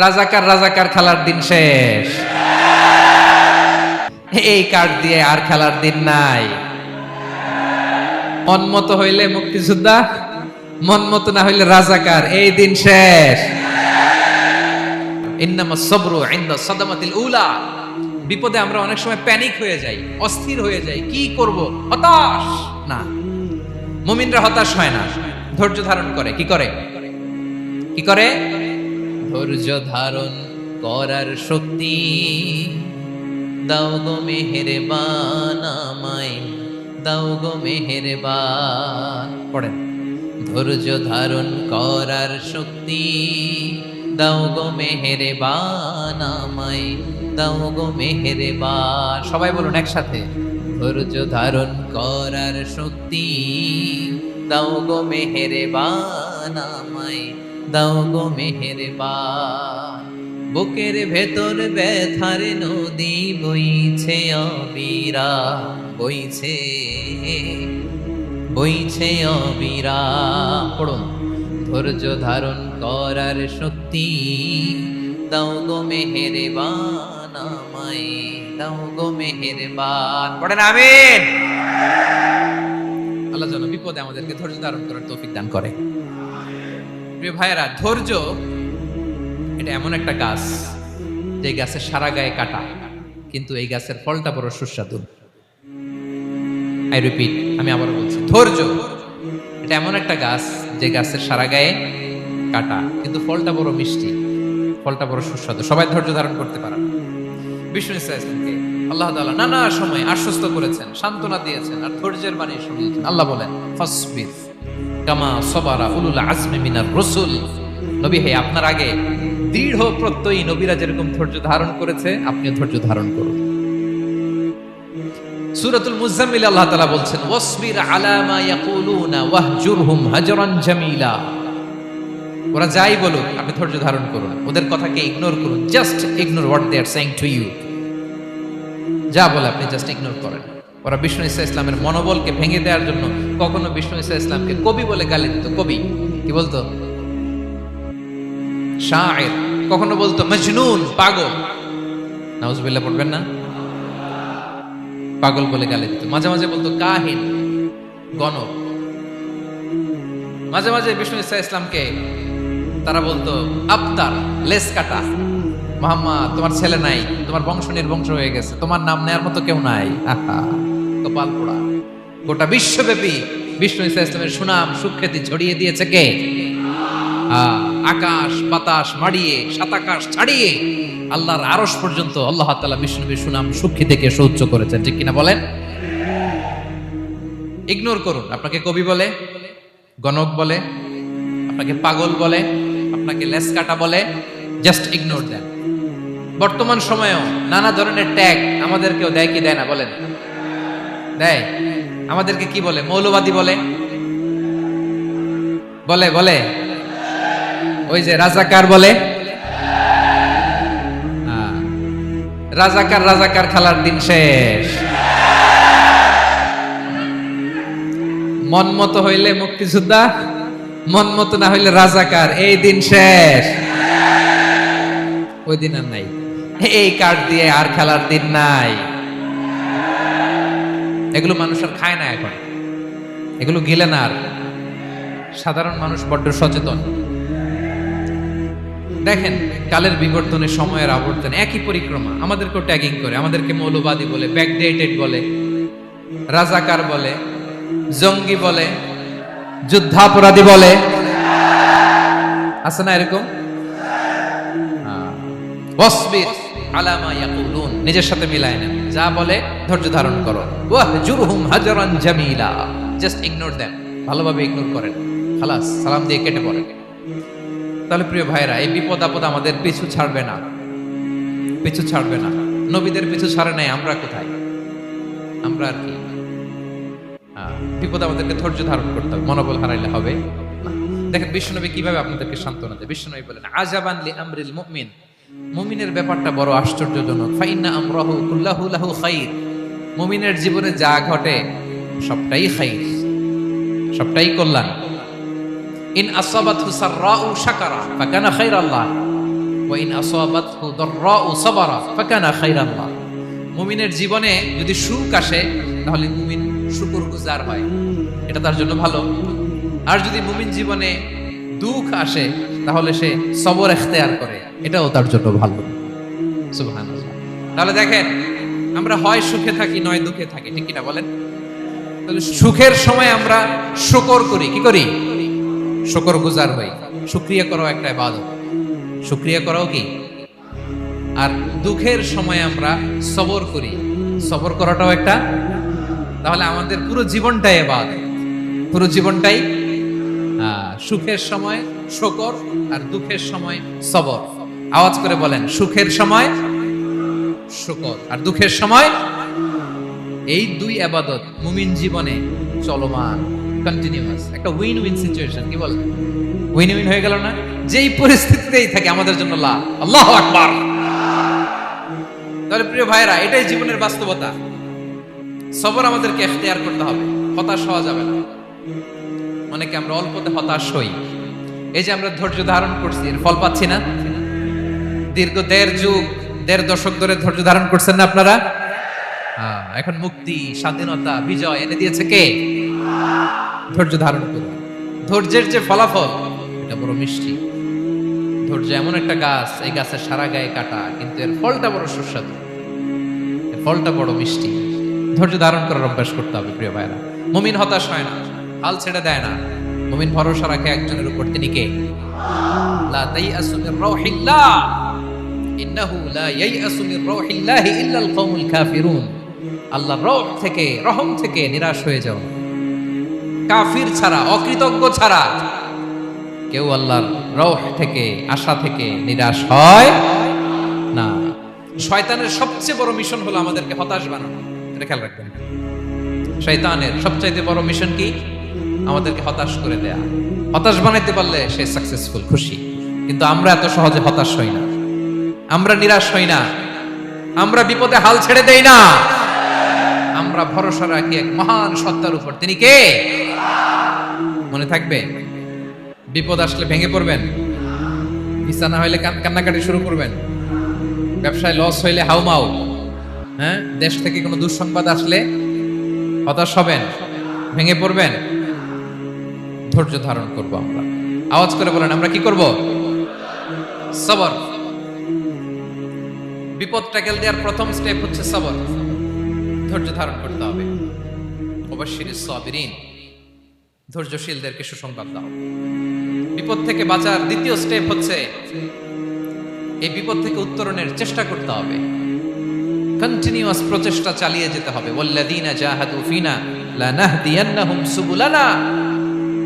রাজাকার রাজাকার খেলার দিন শেষ। এই কার্ড দিয়ে আর খেলার দিন নাই। মন মতো হইলে মুক্তিযোদ্ধা, মন মতো না হইলে রাজাকার, এই দিন শেষ। ইন্নামাস সাবরু ইনদা সাদামাতিল উলা। বিপদে আমরা অনেক সময় প্যানিক হয়ে যাই, অস্থির হয়ে যাই, কি করব, হতাশ। না, মুমিনরা হতাশ হয় না, ধৈর্য ধারণ করে। কি করে? কি করে? ধৈর্য ধারণ করার শক্তি দাও গো মেহেরবান আমায়, দাও গো মেহেরবান। পড়েন, ধৈর্য ধারণ করার শক্তি দাও গো মেহেরবান আমায়, দাও গো মেহেরবান। সবাই বলুন একসাথে, ধৈর্য ধারণ করার শক্তি দাও গো মেহেরবান আমায়, দাও গো মেহেরবান। বুকের ভেতর ব্যথার নদী বইছে অবিরাম, বইছে বইছে অবিরাম। পড়ুন, ধৈর্য ধারণ করার শক্তি দাও গো মেহেরবান আমায়, দাও গো মেহেরবান। পড়েন আমিন। আল্লাহ যেন বিপদে আমাদেরকে ধৈর্য ধারণ করার তৌফিক দান করে। প্রিয় ভাইয়েরা, ধৈর্য এটা এমন একটা গাছ যে গাছের সারা গায়ে কাটা, কিন্তু এই গাছের ফলটা বড় সুস্বাদু। আই রিপিট, আমি আবারও বলছি, ধৈর্য এটা এমন একটা গাছ যে গাছের সারা গায়ে কাটা, কিন্তু ফলটা বড় মিষ্টি, ফলটা বড় সুস্বাদু। সবাই ধৈর্য ধারণ করতে পারে। বিষ্ণু ইসলামকে আল্লাহ তাআলা নানা সময় আশ্বস্ত করেছেন, সান্ত্বনা দিয়েছেন, আর ধৈর্যের বাণী শুনিয়েছেন। আল্লাহ বলেন, ফাসবির কামা সাবারা উলুল আজমি মিনার রাসূল। নবী হে, আপনার আগে দৃঢ় প্রত্যয়ী নবীরা যেরকম ধৈর্য ধারণ করেছে, আপনি ধৈর্য ধারণ করুন। সূরাতুল মুজাম্মিল আল্লাহ তাআলা বলছেন, ওয়াসবির আলা মা ইয়াকুলুনা ওয়াহজুরহুম হাজরান জামিলা। ওরা যাই বলুক, আপনি ধৈর্য ধারণ করুন, ওদের কথাকে ইগনোর করুন। Just ignore what they are saying to you. যা বলে আপনি জাস্ট ইগনোর করেন। ওরা বিষ্ণু ঈসা ইসলামের মনোবলকে ভেঙে দেওয়ার জন্য কখনো বিষ্ণু ঈসা ইসলামকে কবি বলে গালি দিত। কবি কি বলতো? শায়ের। কখনো বলতো মজনুন, পাগল। নাউজুবিল্লাহ পড়বেন না? পাগল বলে গালি দিত। মাঝে মাঝে বলতো কাহিন, গণক। মাঝে মাঝে বিষ্ণু ঈসা ইসলামকে তারা বলতো আবতার, লেস কাটা। মুহাম্মদ, তোমার ছেলে নাই, তোমার বংশ নির্বংশ হয়ে গেছে, তোমার নাম নেয়ার মতো কেউ নাই। আহা, কপাল পোড়া। গোটা বিশ্বব্যাপী বিষ্ণু ঈসা ইসলামের সুনাম সুখ্যাতি ছড়িয়ে দিয়েছে কে? আকাশ বাতাস মাড়িয়ে, সাতাকাশ ছাড়িয়ে আল্লাহর আরশ পর্যন্ত আল্লাহ তাআলা বিষ্ণুবীর সুনাম সুখ্যাতিকে সৌচ্চ করেছেন। ঠিক কিনা বলেন? ইগনোর করুন। আপনাকে কবি বলে, গণক বলে, আপনাকে পাগল বলে, আপনাকে লেসকাটা বলে, জাস্ট ইগনোর দেন। বর্তমান সময়েও নানা ধরনের ট্যাগ আমাদেরকেও দেয় কি দেয় না বলেন? দেয়। আমাদেরকে কি বলে? মৌলবাদী বলে, বলে বলে ওই যে রাজাকার বলে। রাজাকার রাজাকার খেলার দিন শেষ। মন মতো হইলে মুক্তিযোদ্ধা, মন মতো না হইলে রাজাকার, এই দিন শেষ। ওই দিন আর নাই। এই কার্ড দিয়ে আর খেলার দিন নাই। এগুলো মানুষ আর খায় না এখন, এগুলো গিলে না আর। সাধারণ মানুষ বড্ড সচেতন। দেখেন, কালের বিবর্তনে, সময়ের আবর্তনে একই পরিক্রমা আমাদেরকেও ট্যাগিং করে। আমাদেরকে মৌলবাদী বলে, ব্যাকডেটেড বলে, রাজাকার বলে, জঙ্গি বলে, যুদ্ধাপরাধী বলে। আছে না এরকম? ওয়াসবির আলা মা ইয়াকুলুন, নিজের সাথে মিলায় নেন। যা বলে ধৈর্য ধারণ করো। ওয়াহজুরহুম হাজরান জামিলা, জাস্ট ইগনোর দেন, ভালোভাবে ইগনোর করেন, খালাস, সালাম দিয়ে কেটে পড়েন। তাহলে প্রিয় ভাইরা, এই বিপদ আপদ আমাদের পিছু ছাড়বে না, পিছু ছাড়বে না। নবীদের পিছু ছাড়ে নাই, আমরা কোথায়? আমরা আর কি? বিপদ আমাদেরকে ধৈর্য ধারণ করতে হবে, মনোবল হারাইলে হবে না। দেখেন বিশ্বনবী কিভাবে আপনাদেরকে সান্ত্বনা দেয়। বিশ্বনবী বলেন, আজাবান লি আমরিল মুমিন, মুমিনের ব্যাপারটা বড় আশ্চর্যজনক। ফাইন্না আমরাহু কুল্লাহু লাহু খাইর, মুমিনের জীবনে যা ঘটে সবটাই খাইর, সবটাই কল্যাণ। ইন আসাবাতহু সাররাউ শাকারা ফাকানা খাইরাল্লাহ, ওয়া ইন আসাবাতহু দাররাউ সাবারা ফাকানা খায়রান লাহ। মুমিনের জীবনে যদি সুখ আসে তাহলে মুমিন শুকরগুজার হয়, এটা তার জন্য ভালো। আর যদি মুমিন জীবনে দুঃখ আসে তাহলে সে সবর ইখতিয়ার করে, এটাও তার জন্য ভালো। সুবহানাল্লাহ। তাহলে দেখেন, আমরা হয় সুখে থাকি নয় দুঃখে থাকি, ঠিক কিনা বলেন? তাহলে সুখের সময় আমরা শুকর করি, কি করি? শুকরগুজার হই। শুকরিয়া করাও একটা ইবাদত, শুকরিয়া করাও কি? আর দুঃখের সময় আমরা সবর করি, সবর করাটাও একটা। তাহলে আমাদের পুরো জীবনটাই ইবাদত, পুরো জীবনটাই সুখের সময় শুকর আর দুঃখের সময় সবর। আওয়াজ করে বলেন, সুখের সময় শুকর আর দুঃখের সময়। এই দুই ইবাদত মুমিন জীবনে চলমান, কন্টিনিউয়াস, একটা উইন উইন সিচুয়েশন। কি বলেন? উইন উইন হয়ে গেল না? যেই পরিস্থিতিতেই থাকে আমাদের জন্য লাভ। আল্লাহু আকবার। তাহলে প্রিয় ভাইরা, এটাই জীবনের বাস্তবতা। সবর আমাদেরকে ইখতিয়ার করতে হবে, হতাশ হওয়া যাবে না। অনেকে আমরা অল্পতে হতাশ হই। এই যে আমরা ধৈর্য ধারণ করছি, এর ফল পাচ্ছি না? দীর্ঘ 1.5 যুগ 1.5 দশক ধরে ধৈর্য ধারণ করছেন না আপনারা? এখন মুক্তি, স্বাধীনতা, বিজয় এনে দিয়েছে কে? ধৈর্য ধারণ করুন। ধৈর্যের যে ফলাফল, এটা বড় মিষ্টি। ধৈর্য এমন একটা গাছ, এই গাছের সারা গায়ে কাটা, কিন্তু এর ফলটা বড় সুস্বাদু, এর ফলটা বড় মিষ্টি। ধৈর্য ধারণ করার অভ্যাস করতে হবে প্রিয় ভাইরা। মুমিন হতাশ হয় না, হাল ছেড়ে দেয় না। মুমিন ভরসা রাখে একজনের উপর, তিনি কে? লা তাইয়াসু মির রাউহিল্লাহ, ইন্নাহু লা ইয়াইয়াসু মির রাউহিল্লাহি ইল্লাল কওমুল কাফিরুন। আল্লাহর রহ থেকে, রহম থেকে নিরাশ হয়ে যাও। কাফির ছাড়া, অকৃতজ্ঞ ছাড়া কেউ আল্লাহর রহ থেকে, আশা থেকে নিরাশ হয় না। শয়তানের সবচেয়ে বড় মিশন হলো আমাদেরকে হতাশ বানানো। এটা খেয়াল রাখবেন। শয়তানের সবচাইতে বড় মিশন কি? আমাদেরকে হতাশ করে দেয়া। হতাশ বানাইতে পারলে সে সাকসেসফুল, খুশি। কিন্তু আমরা এত সহজে হতাশ হই না, আমরা নিরাশ হই না, আমরা বিপদে হাল ছেড়ে দেই না। আমরা ভরসা রাখি এক মহান সত্তার উপর, তিনি কে? মনে থাকবে, বিপদ আসলে ভেঙে পড়বেন, ভিসা না হইলে কান্নাকাটি শুরু করবেন, ব্যবসায় লস হইলে হাউমাউ, হ্যাঁ, দেশ থেকে কোনো দুঃসংবাদ আসলে হতাশ হবেন, ভেঙে পড়বেন। ধৈর্য ধারণ করব আমরা। আওয়াজ করে বলেন, আমরা কি করব? সবর। বিপদ ট্যাকেল দেওয়ার প্রথম স্টেপ হচ্ছে সবর। ধৈর্য ধারণ করতে হবে। অবশ্যই সাবিরিন, ধৈর্যশীলদেরকে সুসংবাদ দাও। বিপদ থেকে বাঁচার দ্বিতীয় স্টেপ হচ্ছে এই বিপদ থেকে উত্তরণের চেষ্টা করতে হবে। কন্টিনিউয়াস প্রচেষ্টা চালিয়ে যেতে হবে। ওয়াল্লাযীনা জাহাদু ফিনা লানাহদিয়ান্নাহুম সুবুলানা।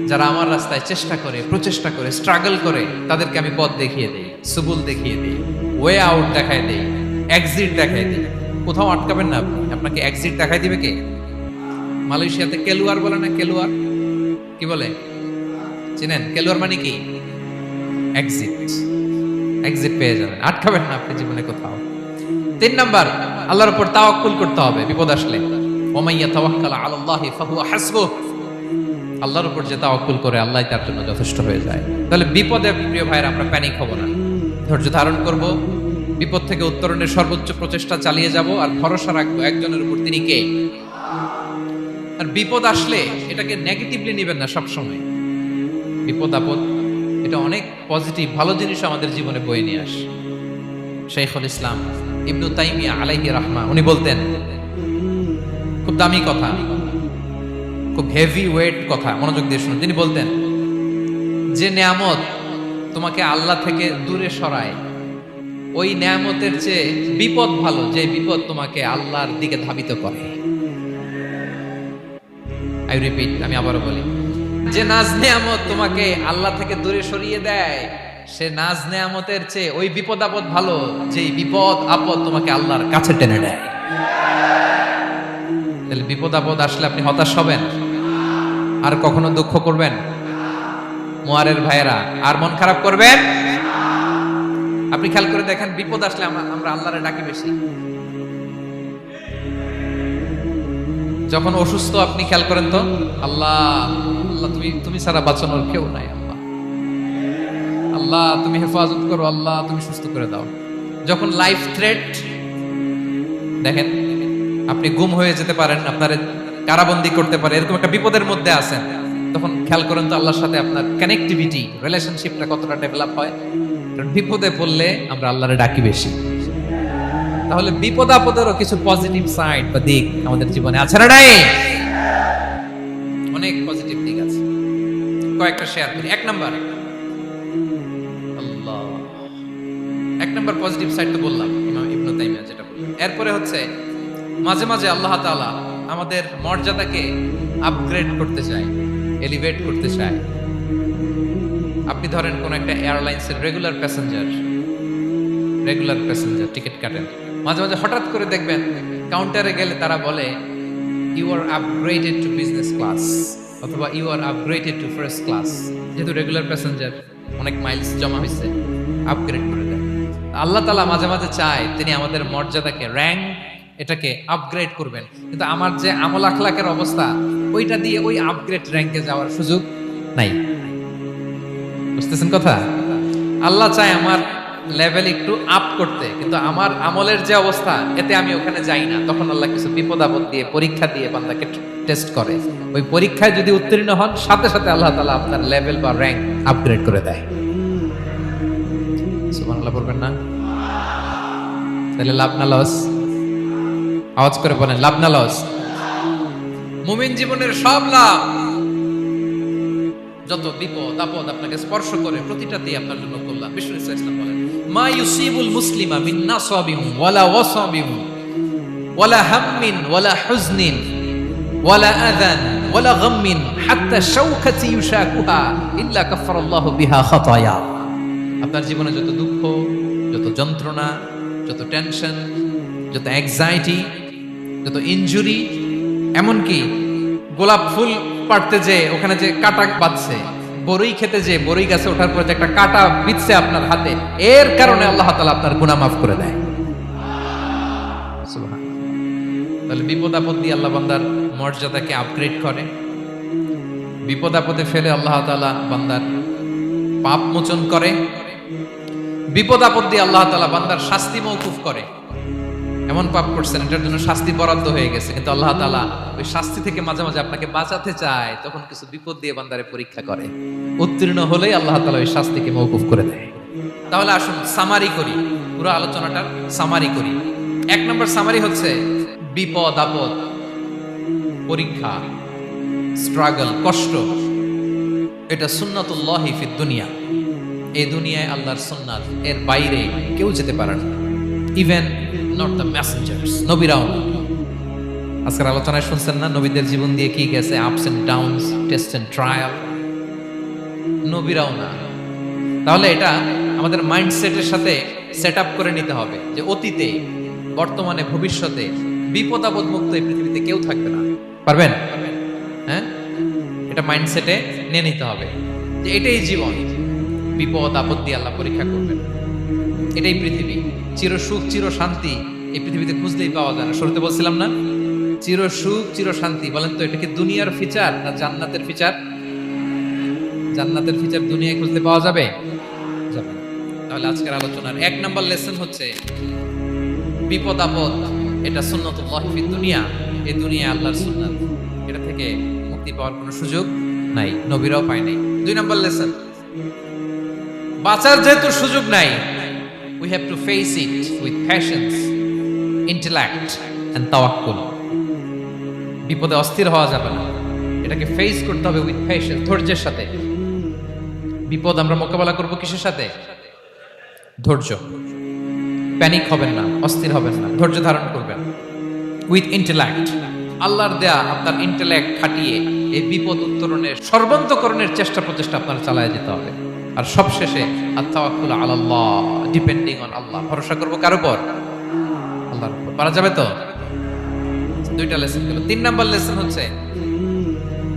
যারা আমার রাস্তায় চেষ্টা করে, প্রচেষ্টা করে, স্ট্রাগল করে, তাদেরকে আমি পথ দেখিয়ে দেই, সুবুল দেখিয়ে দেই, ওয়ে আউট দেখায় দেই, এক্সিট দেখায় দেই। কোথাও আটকাবেন না আপনি, আপনাকে এক্সিট দেখাই দিবে কে? মালয়েশিয়াতে কেলুয়ার বলে না? কেলুয়ার কি বলে চিনেন? কেলুয়ার মানে কি? এক্সিট। এক্সিট পেয়ে যাবেন, আটকাবেন না আপনি জীবনে কোথাও। 3 নাম্বার, আল্লাহর উপর তাওয়াক্কুল করতে হবে বিপদ আসলে। ওমাইয়া তাওয়াক্কাল আলাল্লাহি ফাহুয়া হাসবুহ। আল্লাহর উপর যে তাওয়াক্কুল করে, আল্লাহ তার জন্য যথেষ্ট হয়ে যায়। তাহলে বিপদে প্রিয় ভাইরা আমরা প্যানিক হব না, ধৈর্য ধারণ করব, বিপদ থেকে উত্তরণের সর্বোচ্চ প্রচেষ্টা চালিয়ে যাব, আর ভরসা রাখবো একজনের উপর, তিনি কে? আর বিপদ আসলে এটাকে নেগেটিভলি নেবেন না সবসময়। বিপদ আপদ এটা অনেক পজিটিভ, ভালো জিনিস আমাদের জীবনে বয়ে নিয়ে আসে। শাইখুল ইসলাম ইবনু তাইমিয়া আলাইহি রাহমা, উনি বলতেন, খুব দামি কথা, খুব হেভি ওয়েট কথা, মনোযোগ দিয়ে শুনুন। তিনি বলতেন, যে নেয়ামত তোমাকে আল্লাহ থেকে দূরে সরায়, ওই নেয়ামতের চেয়ে বিপদ ভালো, যে বিপদ তোমাকে আল্লাহর দিকে ধাবিত করে। আই রিপিট, আমি আবারও বলি, যে নাজ নেয়ামত তোমাকে আল্লাহ থেকে দূরে সরিয়ে দেয়, সে নাজ নেয়ামতের চেয়ে ওই বিপদ আপদ ভালো, যে বিপদ আপদ তোমাকে আল্লাহর কাছে টেনে দেয়। তাহলে বিপদ আপদ আসলে আপনি হতাশ হবেন, আর কখনো দুঃখ করবেন? মোয়ারের ভাইয়েরা, আর মন খারাপ করবেন? আপনি খেয়াল করে দেখেন, বিপদ আসলে আমরা আল্লাহরে ডাকি বেশি। যখন অসুস্থ আপনি খেয়াল করেন তো, আল্লাহ আল্লাহ তুমি ছাড়া বাঁচানোর কেউ নাই, আল্লাহ আল্লাহ তুমি হেফাজত করো, আল্লাহ তুমি সুস্থ করে দাও। যখন লাইফ থ্রেট, দেখেন আপনি গুম হয়ে যেতে পারেন, আপনার কারাবন্দী করতে পারে, এরকম একটা বিপদের মধ্যে আছেন, তখন খেয়াল করেন তো আল্লাহর সাথে আপনার কানেক্টিভিটি, রিলেশনশিপটা কতটা ডেভেলপ হয়। কারণ বিপদে পড়লে আমরা আল্লাহরে ডাকি বেশি। তাহলে বিপদ আপদেরও কিছু পজিটিভ সাইড বা দিক আমাদের জীবনে আছে না নাই? অনেক পজিটিভ দিক আছে, কয়েকটা শেয়ার করি। এক নাম্বার, আল্লাহ, এক নাম্বার পজিটিভ সাইড তো বললাম, ইমাম ইবনে তাইমিয়া যেটা বললেন। এরপরে হচ্ছে মাঝে মাঝে আল্লাহ তাআলা আমাদের মর্যাদাকে আপগ্রেড করতে চায়, এলিভেট করতে চায়। আপনি ধরেন কোন একটা এয়ারলাইন্সের রেগুলার প্যাসেঞ্জার টিকিট কাটেন, মাঝে মাঝে হঠাৎ করে দেখবেন কাউন্টারে গেলে তারা বলে you are upgraded to business class, অথবা you are upgraded to first class. যেহেতু রেগুলার প্যাসেঞ্জার, অনেক মাইলস জমা হয়েছে, আপগ্রেড করে দেয়। আল্লাহ তাআলা মাঝে মাঝে চায় তিনি আমাদের মর্যাদাকে, র্যাঙ্ক, এটাকে আপগ্রেড করবেন, কিন্তু আমার যে আমল আখলাকের অবস্থা, ওইটা দিয়ে ওই আপগ্রেড র্যাঙ্কে যাওয়ার সুযোগ নাই। বুঝতেছেন কথা? আল্লাহ চায় আমার লেভেল একটু আপ করতে, কিন্তু আমার আমলের যে অবস্থা, এতে আমি ওখানে যাই না। তখন আল্লাহ কিছু বিপদ আপদ দিয়ে, পরীক্ষা দিয়ে বান্দাকে টেস্ট করে। ওই পরীক্ষায় যদি উত্তীর্ণ হন, সাথে সাথে আল্লাহ তাআলা আপনার লেভেল বা র্যাঙ্ক আপগ্রেড করে দেয়। সুবহানাল্লাহ বলবেন না? তাহলে লাভ না লস? আওয়াজ করে বলেন, লাভ না লস? মুমিন জীবনের সব লাভ। যত বিপদ আপদ আপনাকে স্পর্শ করে, প্রতিটাতেই আপনার জন্য কল্যাণ। বিষ্ণু ইসলাম বলেন, মা ইউসিবুল মুসলিমা মিন নাসাবিন ওয়ালা ওয়াসাবিন ওয়ালা হাম্মিন ওয়ালা হুজনিন ওয়ালা আযান ওয়ালা গাম্মিন হাত্তা শাওকাতি ইউশাকুহা ইল্লা কাফফারাল্লাহু বিহা খাতায়া। আপনার জীবনে যত দুঃখ, যত যন্ত্রণা, যত টেনশন, যত অ্যাংজাইটি, যত ইনজুরি, এমনকি গোলাপ ফুল পাড়তে যে ওখানে যে কাটা বাঁধছে, বরই খেতে যে বরই গাছে ওঠার পর যে একটা কাটা বিঁধছে আপনার হাতে, এর কারণে আল্লাহ তাআলা আপনার গুনাহ মাফ করে দেয়। সুবহানাল্লাহ। তাহলে বিপদ আপদ দিয়ে আল্লাহ বান্দার মর্যাদাকে আপগ্রেড করে। বিপদ আপদে ফেলে আল্লাহ তাআলা বান্দার পাপ মোচন করে। বিপদ আপদ দিয়ে আল্লাহ তাআলা বান্দার শাস্তি মওকুফ করে। এমন পাপ করছেন, এটার জন্য শাস্তি বরাদ্দ হয়ে গেছে, কিন্তু আল্লাহ তাআলা ওই শাস্তি থেকে মাঝে মাঝে আপনাকে বাঁচাতে চায়, তখন কিছু বিপদ দিয়ে বান্দারে পরীক্ষা করে। উত্তীর্ণ হলেই আল্লাহ তাআলা ওই শাস্তিকে মওকুফ করে দেয়। তাহলে আসুন সামারি করি, পুরো আলোচনাটার সামারি করি। এক নম্বর সামারি হচ্ছে বিপদ আপদ, পরীক্ষা, স্ট্রাগল, কষ্ট, এটা সুন্নাতুল্লাহি ফিদ দুনিয়া। এই দুনিয়ায় আল্লাহর সুন্নাত, এর বাইরে কেউ যেতে পারে না, ইভেন নট দ্য মেসেঞ্জার্স, নবীরাও না। আজকের আলোচনায় শুনছেন না নবীদের জীবন দিয়ে কি গেছে, ups and downs, test and trial, নবীরাও না। তাহলে এটা আমাদের মাইন্ডসেটের সাথে সেট আপ করে নিতে হবে যে অতীতে, বর্তমানে, ভবিষ্যতে বিপদ আপদ মুক্ত এই পৃথিবীতে কেউ থাকবে না। পারবেন? হ্যাঁ, এটা মাইন্ডসেটে নিয়ে নিতে হবে যে এটাই জীবন, বিপদ আপদ দিয়ে আল্লাহ পরীক্ষা করবেন। এটাই পৃথিবী। চির সুখ চির শান্তি এই পৃথিবীতে খুঁজলেই পাওয়া যায় না। শুরুতে বলছিলাম না, চির সুখ চির শান্তি। বলেন তো এটা কি দুনিয়ার ফিচার না জান্নাতের ফিচার? জান্নাতের ফিচার দুনিয়ায় খুঁজলে পাওয়া যাবে? যাবে না। তাহলে আজকের আলোচনার এক নাম্বার লেসন হচ্ছে বিপদ আপদ এটা সুন্নাতুল্লাহি ফিদ দুনিয়া। এই দুনিয়া আল্লাহর সুন্নাত, এটা থেকে মুক্তি পাওয়ার কোনো সুযোগ নাই, নবীরাও পায় নাই। দুই নাম্বার লেসন, বাঁচার যেহেতু সুযোগ নাই, we have to face it with patience, intellect and tawakkul. বিপদে অস্থির হওয়া যাবে না, এটাকে ফেস করতে হবে উইথ পেশেন্স, ধৈর্যের সাথে। বিপদ আমরা মোকাবেলা করব কিসের সাথে? ধৈর্য। প্যানিক হবেন না, অস্থির হবেন না, ধৈর্য ধারণ করবেন। উইথ ইন্টেলেক্ট, আল্লাহর দেয়া আপনার ইন্টেলেক্ট খাটিয়ে এই বিপদ উত্তরণের সর্বান্তকরণের চেষ্টা প্রচেষ্টা আপনার চালায় যেতে হবে। আর সবশেষে আত-তাওয়াক্কুল আলাল্লাহ, ডিপেন্ডিং অন আল্লাহ, ভরসা করব কার উপর? আল্লাহর উপর। পারা যাবে তো? দুইটা লেসন গেল। তিন নাম্বার লেসন হচ্ছে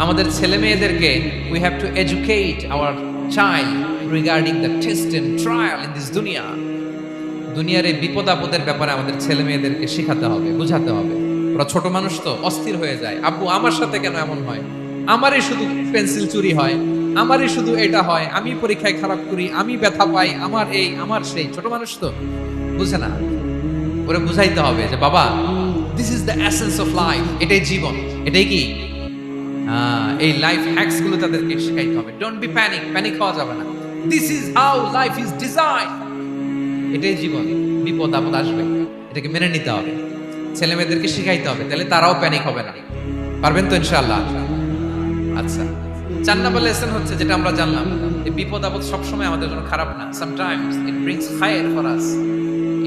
আমাদের ছেলে মেয়েদেরকে we have to educate our child regarding the test and trial in this দুনিয়া। দুনিয়ার এই বিপদ আপদের ব্যাপারে আমাদের ছেলে মেয়েদেরকে শেখাতে হবে, বুঝাতে হবে। ওরা ছোট মানুষ তো অস্থির হয়ে যায়, আব্বু আমার সাথে কেন এমন হয়, আমারই শুধু পেন্সিল চুরি হয়, আমারই শুধু এটা হয়, আমি পরীক্ষায় খারাপ করি, আমি ব্যথা পাই, আমার এই আমার সেই। ছোট মানুষ তো বুঝে না, ওরে বুঝাইতে হবে যে বাবা, this is the essence of life, এটাই জীবন, এটাই কি এই লাইফ হ্যাকস গুলো তাদেরকে শেখাইতে হবে। ডোন্ট বি প্যানিক, প্যানিক হওয়া যাবে না। This is how life is design, এটাই জীবন, বিপদ আপদ আসবে, এটাকে মেনে নিতে হবে। ছেলে মেয়েদেরকে শিখাইতে হবে, তাহলে তারাও প্যানিক হবে না। পারবেন তো ইনশাআল্লাহ? আচ্ছা, 4 নম্বর লেসন হচ্ছে যেটা আমরা জানলাম, যে বিপদ আপদ সবসময় আমাদের জন্য খারাপ না। সামটাইমস ইট ব্রিংস খায়ের for us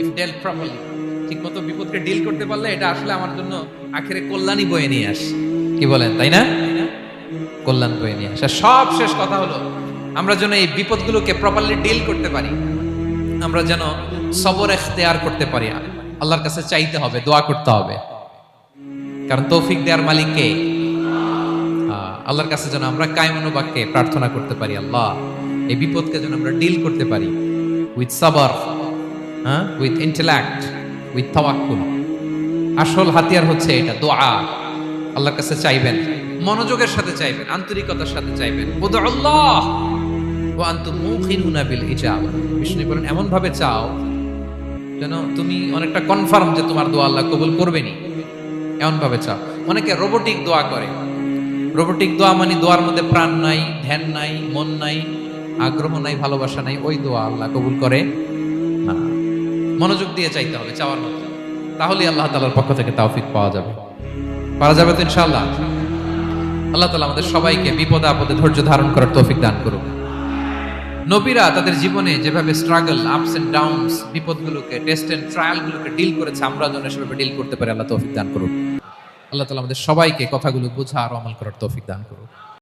if dealt properly. ঠিকমতো বিপদকে ডিল করতে পারলে এটা আসলে আমার জন্য আখেরে কল্যাণই বয়ে নিয়ে আসে। কি বলেন, তাই না? কল্যাণ বয়ে নিয়ে আসে। সব শেষ কথা হলো, আমরা যেন এই বিপদগুলোকে প্রপারলি ডিল করতে পারি, আমরা যেন সবর ইখতিয়ার করতে পারি। আল্লাহর কাছে চাইতে হবে, দোয়া করতে হবে, কারণ তৌফিক দেওয়ার মালিক কে? আল্লাহর কাছে যেন আমরা কায়মনোবাক্যে প্রার্থনা করতে পারি, আল্লাহ এই বিপদকে যেন আমরা ডিল করতে পারি উইথ সাবর, উইথ ইন্টেলেক্ট, উইথ তাওয়াক্কুল। আসল হাতিয়ার হচ্ছে এটা, দোয়া। আল্লাহর কাছে চাইবেন, মনোযোগের সাথে চাইবেন, আন্তরিকতার সাথে চাইবেন। উদউল্লাহ ওয়া আনতুম মুকিনুনা বিল ইজাবা। বিষ্ণু বলেন এমন ভাবে চাও যেন তুমি অনেকটা কনফার্ম যে তোমার দোয়া আল্লাহ কবুল করবেনই, এমন ভাবে চাও। অনেকে রোবোটিক দোয়া করে। রোবোটিক দোয়া মানে দোয়ার মধ্যে প্রাণ নাই, ধ্যান নাই, মন নাই, আগ্রহ নাই, ভালোবাসা নাই, ওই দোয়া আল্লাহ কবুল করে না। মনোযোগ দিয়ে চাইতে হবে চাওয়ার মতো, তাহলে আল্লাহ তাআলার পক্ষ থেকে তৌফিক পাওয়া যাবে। পারা যাবে তো ইনশাআল্লাহ? আল্লাহ তাআলা আমাদের সবাইকে বিপদে আপদে ধৈর্য ধারণ করার তৌফিক দান করুন। নবীরা তাদের জীবনে যেভাবে স্ট্রাগল, আপস এন্ড ডাউনস, বিপদগুলোকে, টেস্ট এন্ড ট্রায়ালগুলোকে ডিল করেছে, আমরা যেন সেভাবে ডিল করতে পারি। আল্লাহ তৌফিক দান করুন। আল্লাহ তাআলা আমাদের সবাইকে কথাগুলো বোঝা আর আমল করার তৌফিক দান করুন।